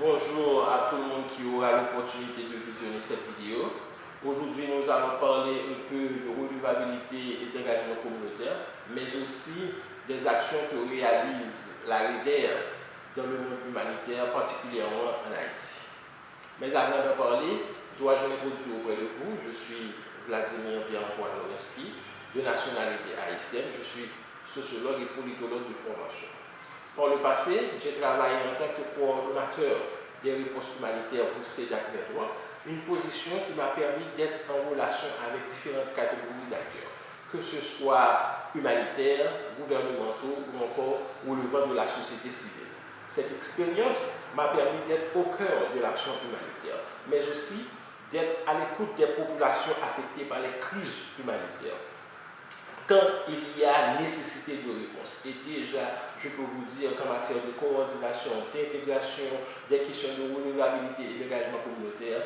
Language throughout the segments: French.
Bonjour à tout le monde qui aura l'opportunité de visionner cette vidéo. Aujourd'hui, nous allons parler un peu de redevabilité et d'engagement communautaire, mais aussi des actions que réalise la REDER dans le monde humanitaire, particulièrement en Haïti. Mais avant d'en parler, dois-je m'introduire auprès de vous. Je suis Vladimir Pierre-Antoine Loreski, de nationalité haïtienne. Je suis sociologue et politologue de formation. Par le passé, j'ai travaillé en tant que coordonnateur des réponses humanitaires pour CEDAC Network, une position qui m'a permis d'être en relation avec différentes catégories d'acteurs, que ce soit humanitaires, gouvernementaux ou encore relevant de la société civile. Cette expérience m'a permis d'être au cœur de l'action humanitaire, mais aussi d'être à l'écoute des populations affectées par les crises humanitaires quand il y a nécessité de réponse. Et déjà, je peux vous dire qu'en matière de coordination, d'intégration, des questions de redevabilité et d'engagement communautaire,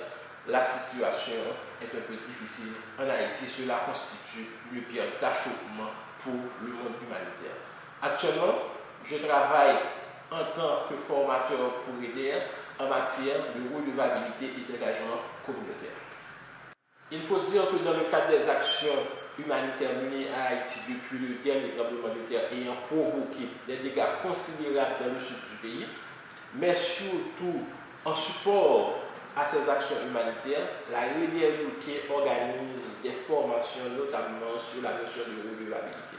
la situation est un peu difficile. En Haïti, cela constitue une pierre d'achoppement pour le monde humanitaire. Actuellement, je travaille en tant que formateur pour REDER en matière de redevabilité et d'engagement communautaire. Il faut dire que dans le cadre des actions humanitaires menées à Haïti depuis le dernier tremblement de terre ayant provoqué des dégâts considérables dans le sud du pays, mais surtout en support à ces actions humanitaires, la REDER UK organise des formations notamment sur la notion de redevabilité.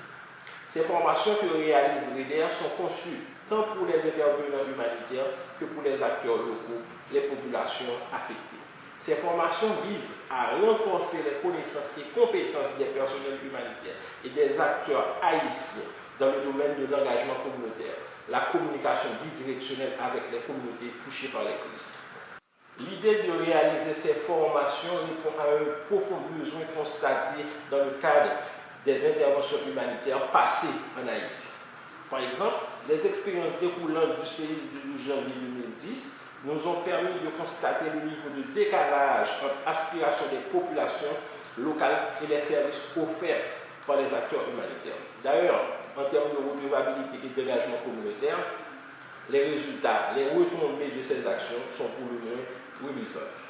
Ces formations que réalise REDER sont conçues tant pour les intervenants humanitaires que pour les acteurs locaux, les populations affectées. Ces formations visent à renforcer les connaissances et compétences des personnels humanitaires et des acteurs haïtiens dans le domaine de l'engagement communautaire, la communication bidirectionnelle avec les communautés touchées par les crises. L'idée de réaliser ces formations répond à un profond besoin constaté dans le cadre des interventions humanitaires passées en Haïti. Par exemple, les expériences découlant du séisme du 12 janvier 2010 nous ont permis de constater le niveau de décalage entre aspiration des populations locales et les services offerts par les acteurs humanitaires. D'ailleurs, en termes de redevabilité et d'engagement communautaire, les résultats, les retombées de ces actions sont pour le moins reluisantes.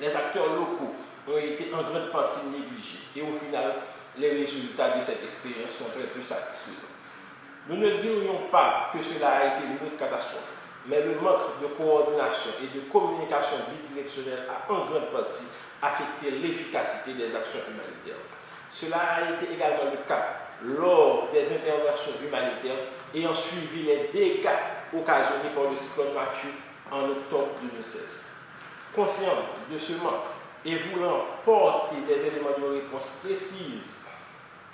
Les acteurs locaux ont été en grande partie négligés et au final, les résultats de cette expérience sont très peu satisfaisants. Nous ne dirions pas que cela a été une autre catastrophe, mais le manque de coordination et de communication bidirectionnelle a en grande partie affecté l'efficacité des actions humanitaires. Cela a été également le cas lors des interventions humanitaires ayant suivi les dégâts occasionnés par le cyclone Mathieu en octobre 2016. Conscient de ce manque et voulant porter des éléments de réponse précises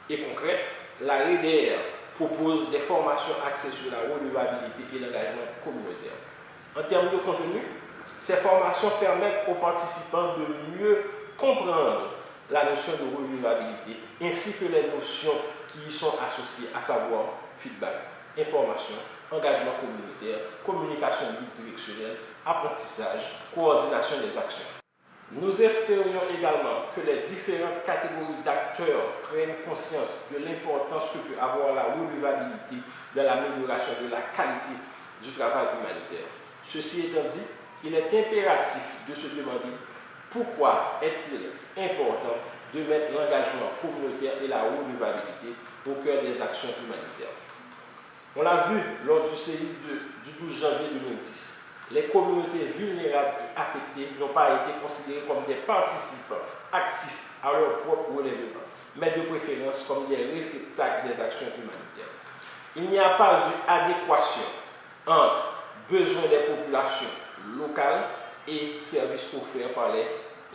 et concrètes, la REDER propose des formations axées sur la redevabilité et l'engagement communautaire. En termes de contenu, ces formations permettent aux participants de mieux comprendre la notion de redevabilité ainsi que les notions qui y sont associées, à savoir feedback, information, engagement communautaire, communication bidirectionnelle, apprentissage, coordination des actions. Nous espérions également que les différentes catégories d'acteurs prennent conscience de l'importance que peut avoir la redevabilité dans l'amélioration de la qualité du travail humanitaire. Ceci étant dit, il est impératif de se demander pourquoi est-il important de mettre l'engagement communautaire et la redevabilité au cœur des actions humanitaires. On l'a vu lors du séisme du 12 janvier 2010. Les communautés vulnérables et affectées n'ont pas été considérées comme des participants actifs à leur propre relèvement, mais de préférence comme des réceptacles des actions humanitaires. Il n'y a pas eu adéquation entre besoins des populations locales et services offerts par les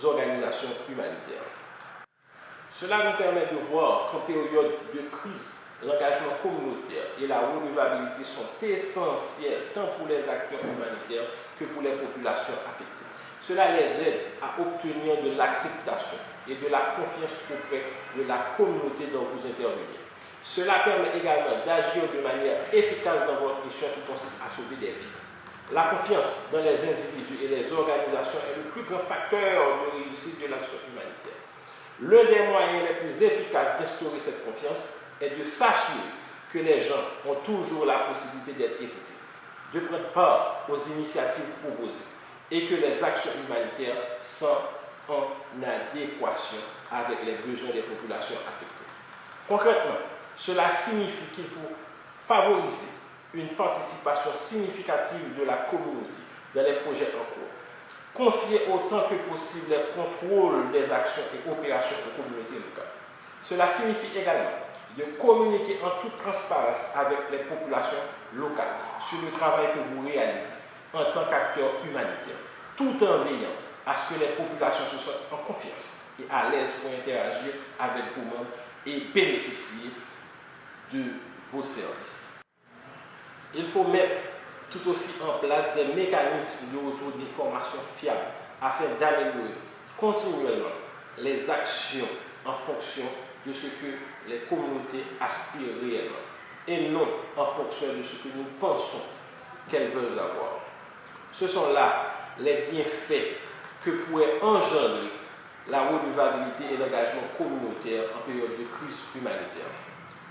organisations humanitaires. Cela nous permet de voir qu'en période de crise, l'engagement communautaire et la redevabilité sont essentiels tant pour les acteurs humanitaires que pour les populations affectées. Cela les aide à obtenir de l'acceptation et de la confiance auprès de la communauté dont vous intervenez. Cela permet également d'agir de manière efficace dans votre mission qui consiste à sauver des vies. La confiance dans les individus et les organisations est le plus grand facteur de réussite de l'action humanitaire. L'un des moyens les plus efficaces d'instaurer cette confiance est de s'assurer que les gens ont toujours la possibilité d'être écoutés. de prendre part aux initiatives proposées et que les actions humanitaires sont en adéquation avec les besoins des populations affectées. Concrètement, cela signifie qu'il faut favoriser une participation significative de la communauté dans les projets en cours, confier autant que possible le contrôle des actions et opérations aux communautés locales. Cela signifie également de communiquer en toute transparence avec les populations locales sur le travail que vous réalisez en tant qu'acteur humanitaire, tout en veillant à ce que les populations se sentent en confiance et à l'aise pour interagir avec vous-même et bénéficier de vos services. Il faut mettre tout aussi en place des mécanismes de retour d'informations fiables afin d'améliorer continuellement les actions en fonction de ce que les communautés aspirent réellement et non en fonction de ce que nous pensons qu'elles veulent avoir. Ce sont là les bienfaits que pourrait engendrer la redevabilité et l'engagement communautaire en période de crise humanitaire.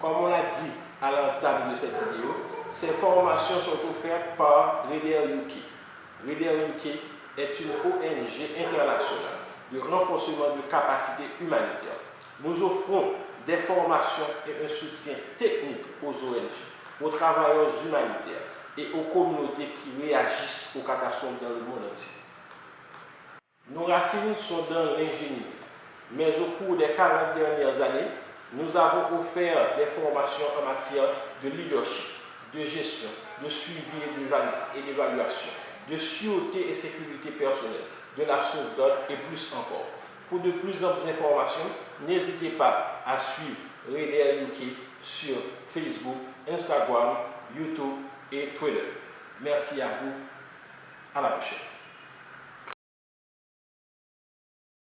Comme on l'a dit à l'entame de cette vidéo, ces formations sont offertes par Reader UK. Reader UK est une ONG internationale de renforcement de capacités humanitaires. Nous offrons des formations et un soutien technique aux ONG, aux travailleurs humanitaires et aux communautés qui réagissent aux catastrophes dans le monde entier. Nos racines sont dans l'ingénierie, mais au cours des 40 dernières années, nous avons offert des formations en matière de leadership, de gestion, de suivi et d'évaluation, de sûreté et sécurité personnelle, de la sauvegarde et plus encore. Pour de plus amples informations, n'hésitez pas à suivre Reader UK sur Facebook, Instagram, YouTube et Twitter. Merci à vous. À la prochaine.